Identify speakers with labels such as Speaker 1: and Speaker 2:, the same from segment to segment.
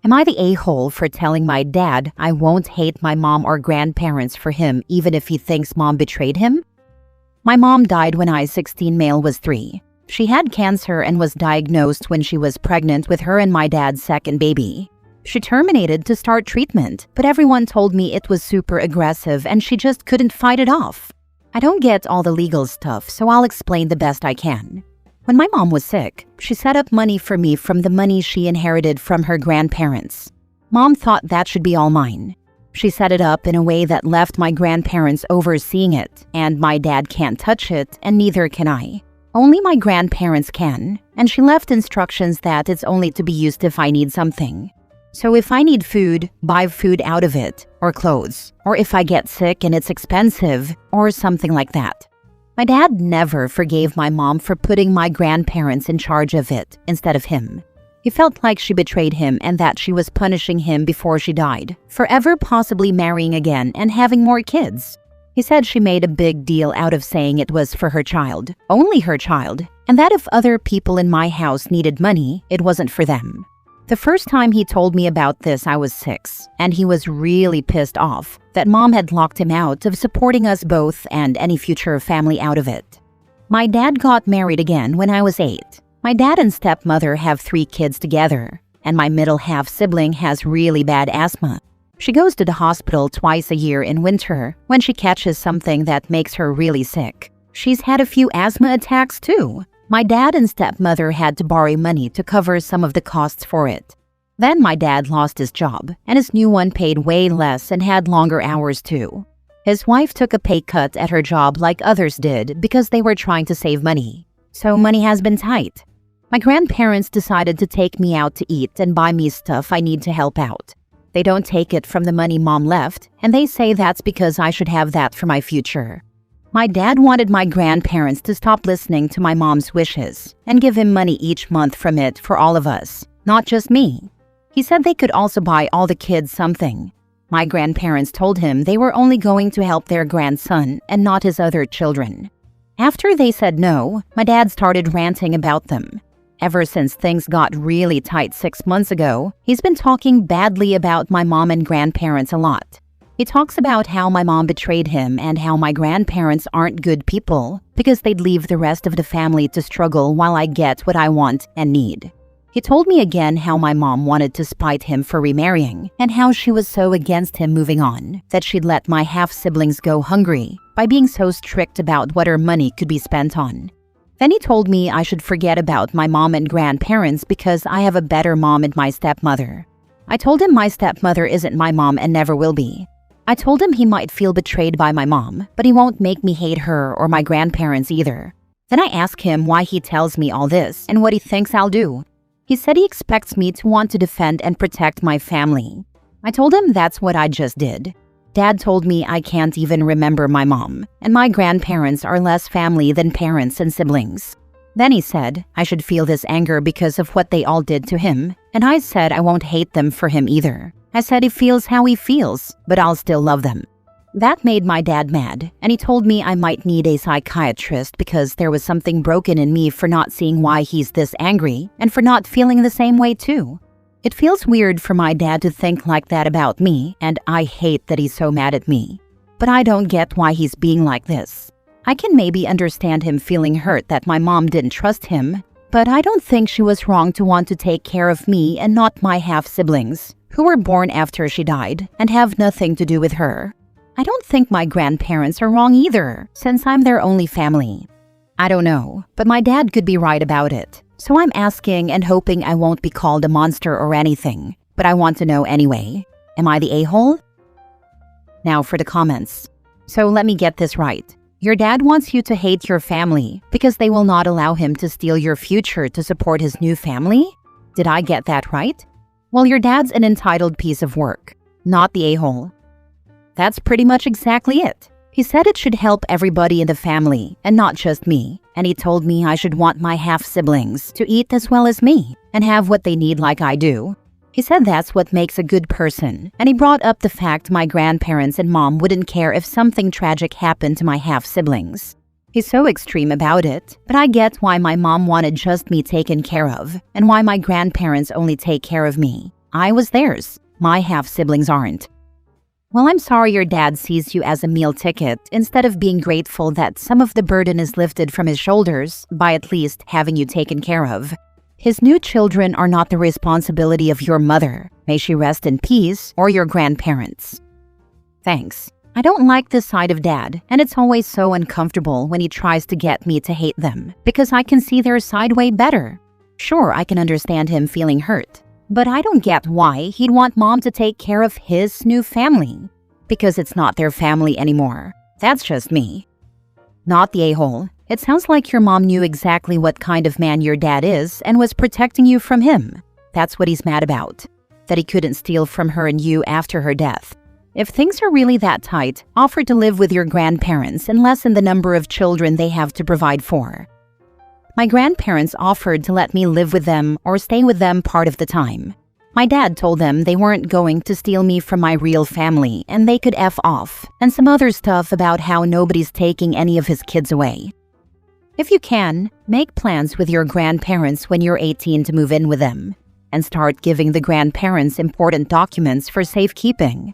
Speaker 1: Am I the a-hole for telling my dad I won't hate my mom or grandparents for him even if he thinks mom betrayed him? My mom died when I was 16, Male was 3. She had cancer and was diagnosed when she was pregnant with her and my dad's second baby. She terminated to start treatment, but everyone told me it was super aggressive and she just couldn't fight it off. I don't get all the legal stuff, so I'll explain the best I can. When my mom was sick, she set up money for me from the money she inherited from her grandparents. Mom thought that should be all mine. She set it up in a way that left my grandparents overseeing it, and my dad can't touch it, and neither can I. Only my grandparents can, and she left instructions that it's only to be used if I need something. So if I need food, buy food out of it, or clothes, or if I get sick and it's expensive, or something like that. My dad never forgave my mom for putting my grandparents in charge of it instead of him. He felt like she betrayed him and that she was punishing him before she died, forever possibly marrying again and having more kids. He said she made a big deal out of saying it was for her child, only her child, and that if other people in my house needed money, it wasn't for them. The first time he told me about this, I was 6, and he was really pissed off that mom had locked him out of supporting us both and any future family out of it. My dad got married again when I was 8. My dad and stepmother have 3 kids together, and my middle half sibling has really bad asthma. She goes to the hospital twice a year in winter when she catches something that makes her really sick. She's had a few asthma attacks too. My dad and stepmother had to borrow money to cover some of the costs for it. Then my dad lost his job, and his new one paid way less and had longer hours too. His wife took a pay cut at her job like others did because they were trying to save money. So money has been tight. My grandparents decided to take me out to eat and buy me stuff I need to help out. They don't take it from the money mom left, and they say that's because I should have that for my future. My dad wanted my grandparents to stop listening to my mom's wishes and give him money each month from it for all of us, not just me. He said they could also buy all the kids something. My grandparents told him they were only going to help their grandson and not his other children. After they said no, my dad started ranting about them. Ever since things got really tight 6 months ago, he's been talking badly about my mom and grandparents a lot. He talks about how my mom betrayed him and how my grandparents aren't good people because they'd leave the rest of the family to struggle while I get what I want and need. He told me again how my mom wanted to spite him for remarrying and how she was so against him moving on that she'd let my half-siblings go hungry by being so strict about what her money could be spent on. Then he told me I should forget about my mom and grandparents because I have a better mom in my stepmother. I told him my stepmother isn't my mom and never will be. I told him he might feel betrayed by my mom, but he won't make me hate her or my grandparents either. Then I asked him why he tells me all this and what he thinks I'll do. He said he expects me to want to defend and protect my family. I told him that's what I just did. Dad told me I can't even remember my mom, and my grandparents are less family than parents and siblings. Then he said I should feel this anger because of what they all did to him, and I said I won't hate them for him either. I said he feels how he feels, but I'll still love them. That made my dad mad, and he told me I might need a psychiatrist because there was something broken in me for not seeing why he's this angry and for not feeling the same way too. It feels weird for my dad to think like that about me, and I hate that he's so mad at me. But I don't get why he's being like this. I can maybe understand him feeling hurt that my mom didn't trust him, but I don't think she was wrong to want to take care of me and not my half-siblings, who were born after she died and have nothing to do with her. I don't think my grandparents are wrong either, since I'm their only family. I don't know, but my dad could be right about it. So I'm asking and hoping I won't be called a monster or anything, but I want to know anyway. Am I the a-hole? Now for the comments. So let me get this right. Your dad wants you to hate your family because they will not allow him to steal your future to support his new family? Did I get that right? Well, your dad's an entitled piece of work, not the a-hole. That's pretty much exactly it. He said it should help everybody in the family and not just me, and he told me I should want my half-siblings to eat as well as me and have what they need like I do. He said that's what makes a good person, and he brought up the fact my grandparents and mom wouldn't care if something tragic happened to my half-siblings. He's so extreme about it, but I get why my mom wanted just me taken care of and why my grandparents only take care of me. I was theirs. My half-siblings aren't. Well, I'm sorry your dad sees you as a meal ticket instead of being grateful that some of the burden is lifted from his shoulders by at least having you taken care of. His new children are not the responsibility of your mother, may she rest in peace, or your grandparents. Thanks. I don't like this side of Dad, and it's always so uncomfortable when he tries to get me to hate them, because I can see their side way better. Sure, I can understand him feeling hurt, but I don't get why he'd want Mom to take care of his new family. Because it's not their family anymore. That's just me. Not the a-hole. It sounds like your mom knew exactly what kind of man your dad is and was protecting you from him. That's what he's mad about. That he couldn't steal from her and you after her death. If things are really that tight, offer to live with your grandparents and lessen the number of children they have to provide for. My grandparents offered to let me live with them or stay with them part of the time. My dad told them they weren't going to steal me from my real family and they could F off, and some other stuff about how nobody's taking any of his kids away. If you can, make plans with your grandparents when you're 18 to move in with them, and start giving the grandparents important documents for safekeeping.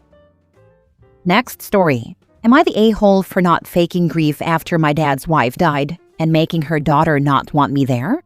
Speaker 1: Next story. Am I the a-hole for not faking grief after my dad's wife died and making her daughter not want me there?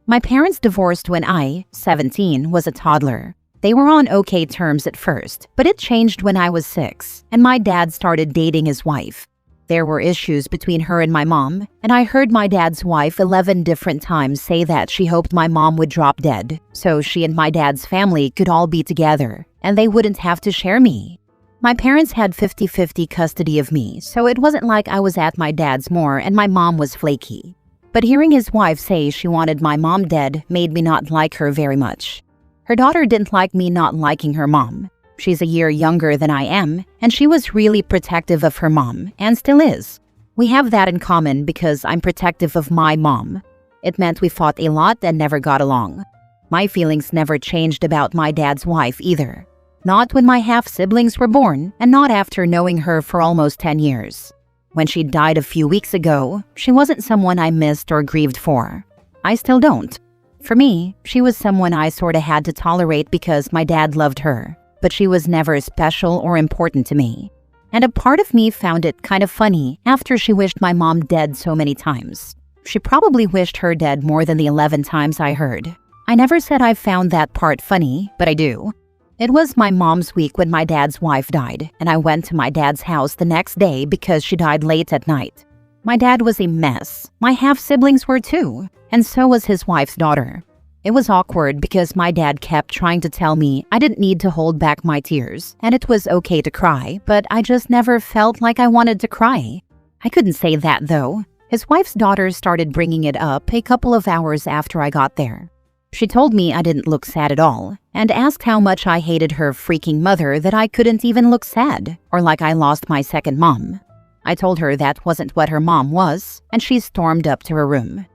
Speaker 1: My parents divorced when I, 17, was a toddler. They were on okay terms at first, but it changed when I was 6, and my dad started dating his wife. There were issues between her and my mom, and I heard my dad's wife 11 different times say that she hoped my mom would drop dead, so she and my dad's family could all be together, and they wouldn't have to share me. My parents had 50-50 custody of me, so it wasn't like I was at my dad's more and my mom was flaky. But hearing his wife say she wanted my mom dead made me not like her very much. Her daughter didn't like me not liking her mom. She's a year younger than I am, and she was really protective of her mom, and still is. We have that in common because I'm protective of my mom. It meant we fought a lot and never got along. My feelings never changed about my dad's wife either. Not when my half-siblings were born, and not after knowing her for almost 10 years. When she died a few weeks ago, she wasn't someone I missed or grieved for. I still don't. For me, she was someone I sorta had to tolerate because my dad loved her, but she was never special or important to me. And a part of me found it kind of funny after she wished my mom dead so many times. She probably wished her dead more than the 11 times I heard. I never said I found that part funny, but I do. It was my mom's week when my dad's wife died, and I went to my dad's house the next day because she died late at night. My dad was a mess. My half-siblings were too, and so was his wife's daughter. It was awkward because my dad kept trying to tell me I didn't need to hold back my tears, and it was okay to cry, but I just never felt like I wanted to cry. I couldn't say that though. His wife's daughter started bringing it up a couple of hours after I got there. She told me I didn't look sad at all, and asked how much I hated her freaking mother that I couldn't even look sad, or like I lost my second mom. I told her that wasn't what her mom was, and she stormed up to her room.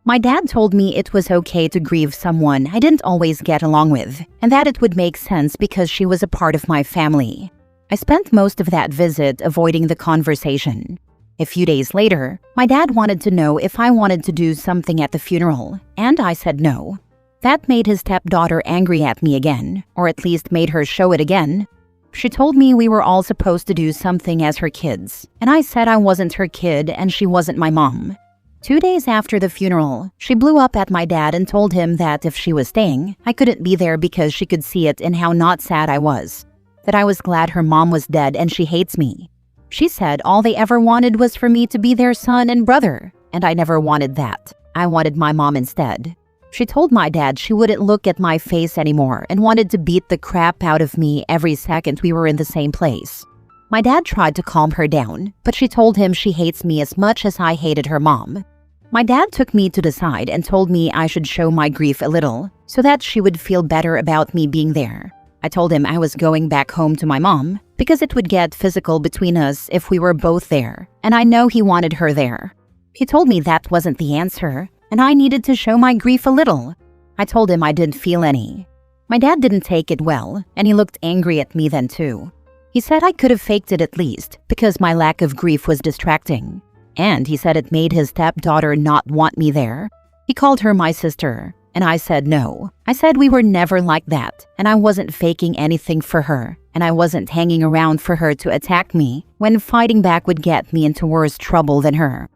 Speaker 1: My dad told me it was okay to grieve someone I didn't always get along with, and that it would make sense because she was a part of my family. I spent most of that visit avoiding the conversation. A few days later, my dad wanted to know if I wanted to do something at the funeral, and I said no. That made his stepdaughter angry at me again, or at least made her show it again. She told me we were all supposed to do something as her kids, and I said I wasn't her kid and she wasn't my mom. 2 days after the funeral, she blew up at my dad and told him that if she was staying, I couldn't be there because she could see it in how not sad I was. That I was glad her mom was dead and she hates me. She said all they ever wanted was for me to be their son and brother, and I never wanted that. I wanted my mom instead. She told my dad she wouldn't look at my face anymore and wanted to beat the crap out of me every second we were in the same place. My dad tried to calm her down, but she told him she hates me as much as I hated her mom. My dad took me to the side and told me I should show my grief a little so that she would feel better about me being there. I told him I was going back home to my mom because it would get physical between us if we were both there, and I know he wanted her there. He told me that wasn't the answer, and I needed to show my grief a little. I told him I didn't feel any. My dad didn't take it well, and he looked angry at me then too. He said I could have faked it at least because my lack of grief was distracting. And he said it made his stepdaughter not want me there. He called her my sister. And I said no. I said we were never like that, and I wasn't faking anything for her, and I wasn't hanging around for her to attack me when fighting back would get me into worse trouble than her.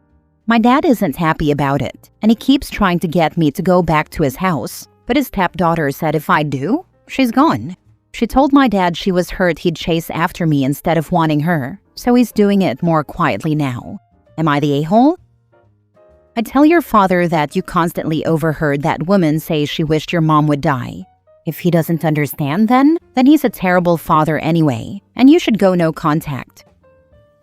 Speaker 1: My dad isn't happy about it, and he keeps trying to get me to go back to his house, but his stepdaughter said if I do, she's gone. She told my dad she was hurt he'd chase after me instead of wanting her, so he's doing it more quietly now. Am I the a-hole? I tell your father that you constantly overheard that woman say she wished your mom would die. If he doesn't understand then he's a terrible father anyway, and you should go no contact.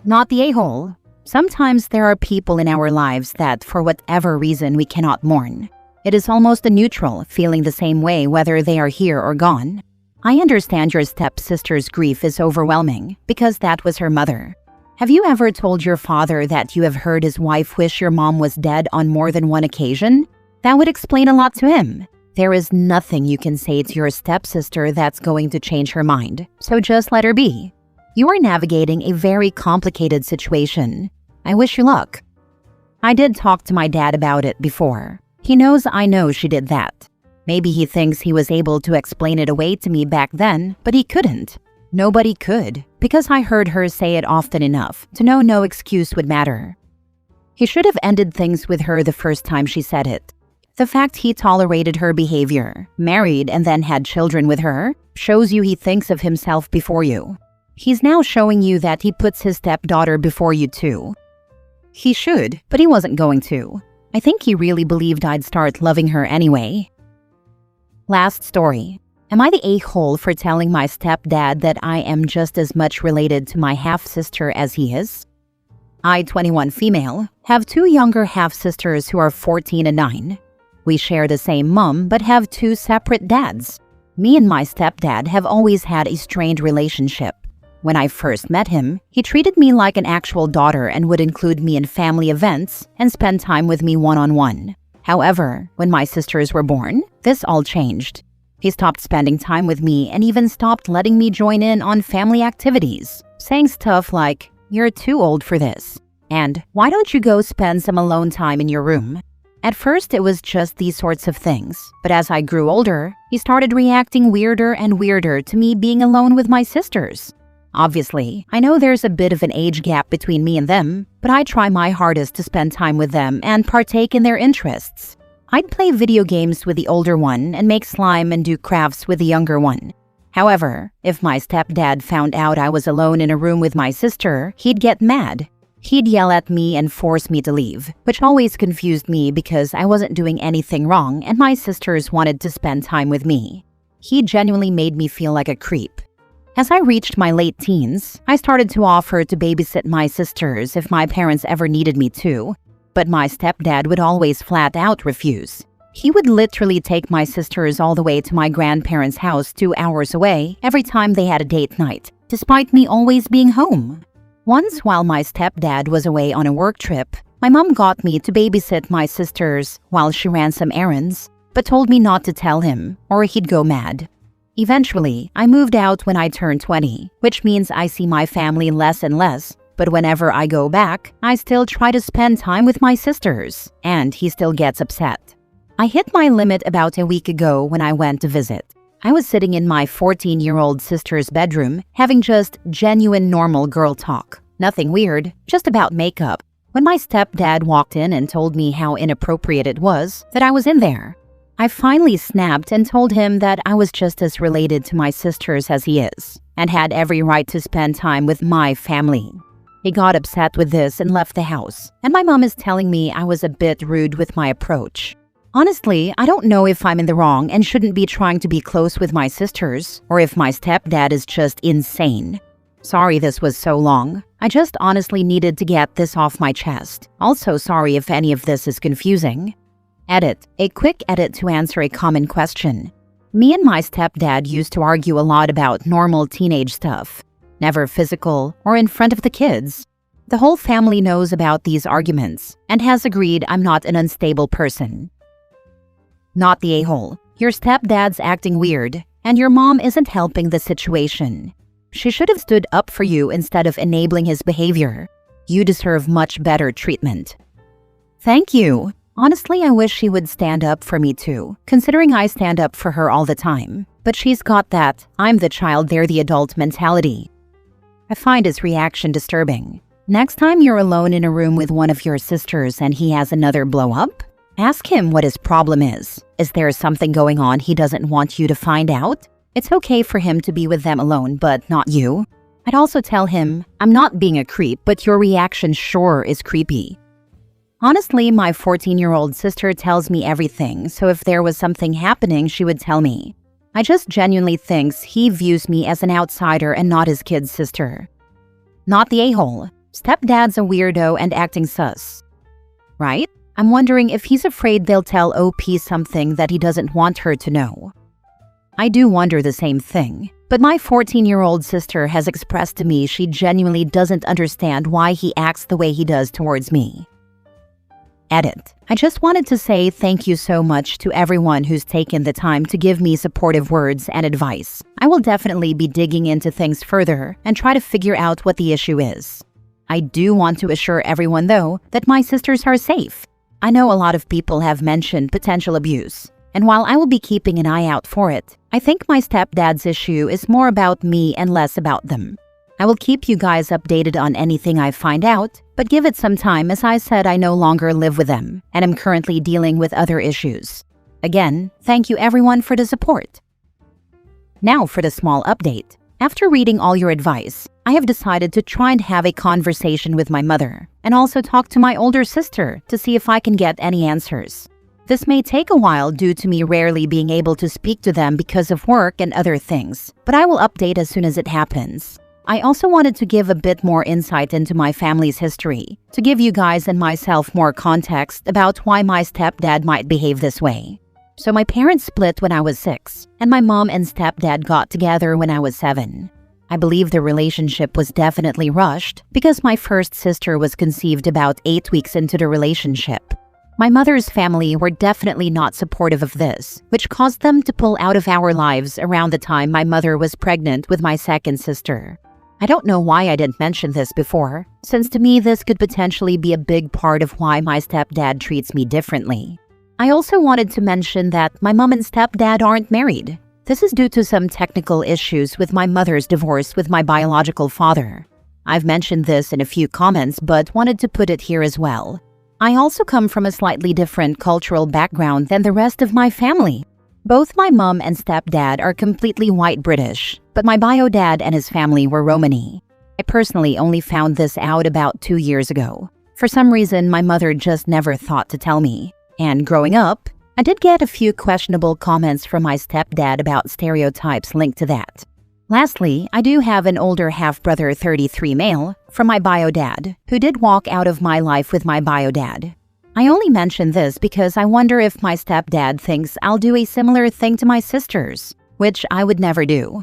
Speaker 1: Not the a-hole. Sometimes there are people in our lives that, for whatever reason, we cannot mourn. It is almost a neutral, feeling the same way whether they are here or gone. I understand your stepsister's grief is overwhelming, because that was her mother. Have you ever told your father that you have heard his wife wish your mom was dead on more than one occasion? That would explain a lot to him. There is nothing you can say to your stepsister that's going to change her mind, so just let her be. You are navigating a very complicated situation. I wish you luck. I did talk to my dad about it before. He knows I know she did that. Maybe he thinks he was able to explain it away to me back then, but he couldn't. Nobody could, because I heard her say it often enough to know no excuse would matter. He should have ended things with her the first time she said it. The fact he tolerated her behavior, married and then had children with her, shows you he thinks of himself before you. He's now showing you that he puts his stepdaughter before you too. He should, but he wasn't going to. I think he really believed I'd start loving her anyway. Last story. Am I the a-hole for telling my stepdad that I am just as much related to my half-sister as he is? I, 21 female, have two younger half-sisters who are 14 and 9. We share the same mom but have two separate dads. Me and my stepdad have always had a strained relationship. When I first met him, he treated me like an actual daughter and would include me in family events and spend time with me one-on-one. However, when my sisters were born, this all changed. He stopped spending time with me and even stopped letting me join in on family activities, saying stuff like, "You're too old for this," and "Why don't you go spend some alone time in your room?" At first, it was just these sorts of things, but as I grew older, he started reacting weirder and weirder to me being alone with my sisters. Obviously, I know there's a bit of an age gap between me and them, but I try my hardest to spend time with them and partake in their interests. I'd play video games with the older one and make slime and do crafts with the younger one. However, if my stepdad found out I was alone in a room with my sister, he'd get mad. He'd yell at me and force me to leave, which always confused me because I wasn't doing anything wrong and my sisters wanted to spend time with me. He genuinely made me feel like a creep. As I reached my late teens, I started to offer to babysit my sisters if my parents ever needed me to, but my stepdad would always flat out refuse. He would literally take my sisters all the way to my grandparents' house 2 hours away every time they had a date night, despite me always being home. Once, while my stepdad was away on a work trip, my mom got me to babysit my sisters while she ran some errands, but told me not to tell him or he'd go mad. Eventually, I moved out when I turned 20, which means I see my family less and less, but whenever I go back, I still try to spend time with my sisters, and he still gets upset. I hit my limit about a week ago when I went to visit. I was sitting in my 14-year-old sister's bedroom, having just genuine normal girl talk. Nothing weird, just about makeup, when my stepdad walked in and told me how inappropriate it was that I was in there. I finally snapped and told him that I was just as related to my sisters as he is, and had every right to spend time with my family. He got upset with this and left the house, and my mom is telling me I was a bit rude with my approach. Honestly, I don't know if I'm in the wrong and shouldn't be trying to be close with my sisters, or if my stepdad is just insane. Sorry this was so long. I just honestly needed to get this off my chest. Also sorry if any of this is confusing. Edit. A quick edit to answer a common question. Me and my stepdad used to argue a lot about normal teenage stuff. Never physical or in front of the kids. The whole family knows about these arguments and has agreed I'm not an unstable person. Not the a-hole. Your stepdad's acting weird, and your mom isn't helping the situation. She should have stood up for you instead of enabling his behavior. You deserve much better treatment. Thank you. Honestly, I wish she would stand up for me too, considering I stand up for her all the time. But she's got that I'm the child, they're the adult mentality. I find his reaction disturbing. Next time you're alone in a room with one of your sisters and he has another blow up, ask him what his problem is. Is there something going on he doesn't want you to find out? It's okay for him to be with them alone, but not you. I'd also tell him, I'm not being a creep, but your reaction sure is creepy. Honestly, my 14-year-old sister tells me everything, so if there was something happening, she would tell me. I just genuinely thinks he views me as an outsider and not his kid's sister. Not the a-hole. Stepdad's a weirdo and acting sus. Right? I'm wondering if he's afraid they'll tell OP something that he doesn't want her to know. I do wonder the same thing, but my 14-year-old sister has expressed to me she genuinely doesn't understand why he acts the way he does towards me. Edit. I just wanted to say thank you so much to everyone who's taken the time to give me supportive words and advice. I will definitely be digging into things further and try to figure out what the issue is. I do want to assure everyone, though, that my sisters are safe. I know a lot of people have mentioned potential abuse, and while I will be keeping an eye out for it, I think my stepdad's issue is more about me and less about them. I will keep you guys updated on anything I find out, but give it some time. As I said, I no longer live with them, and am currently dealing with other issues. Again, thank you everyone for the support. Now for the small update. After reading all your advice, I have decided to try and have a conversation with my mother, and also talk to my older sister to see if I can get any answers. This may take a while due to me rarely being able to speak to them because of work and other things, but I will update as soon as it happens. I also wanted to give a bit more insight into my family's history, to give you guys and myself more context about why my stepdad might behave this way. So my parents split when I was 6, and my mom and stepdad got together when I was 7. I believe the relationship was definitely rushed because my first sister was conceived about 8 weeks into the relationship. My mother's family were definitely not supportive of this, which caused them to pull out of our lives around the time my mother was pregnant with my second sister. I don't know why I didn't mention this before, since to me this could potentially be a big part of why my stepdad treats me differently. I also wanted to mention that my mom and stepdad aren't married. This is due to some technical issues with my mother's divorce with my biological father. I've mentioned this in a few comments, but wanted to put it here as well. I also come from a slightly different cultural background than the rest of my family. Both my mom and stepdad are completely white British, but my bio dad and his family were Romani. I personally only found this out about 2 years ago. For some reason, my mother just never thought to tell me. And growing up, I did get a few questionable comments from my stepdad about stereotypes linked to that. Lastly, I do have an older half-brother, 33 male, from my bio dad, who did walk out of my life with my bio dad. I only mention this because I wonder if my stepdad thinks I'll do a similar thing to my sisters, which I would never do.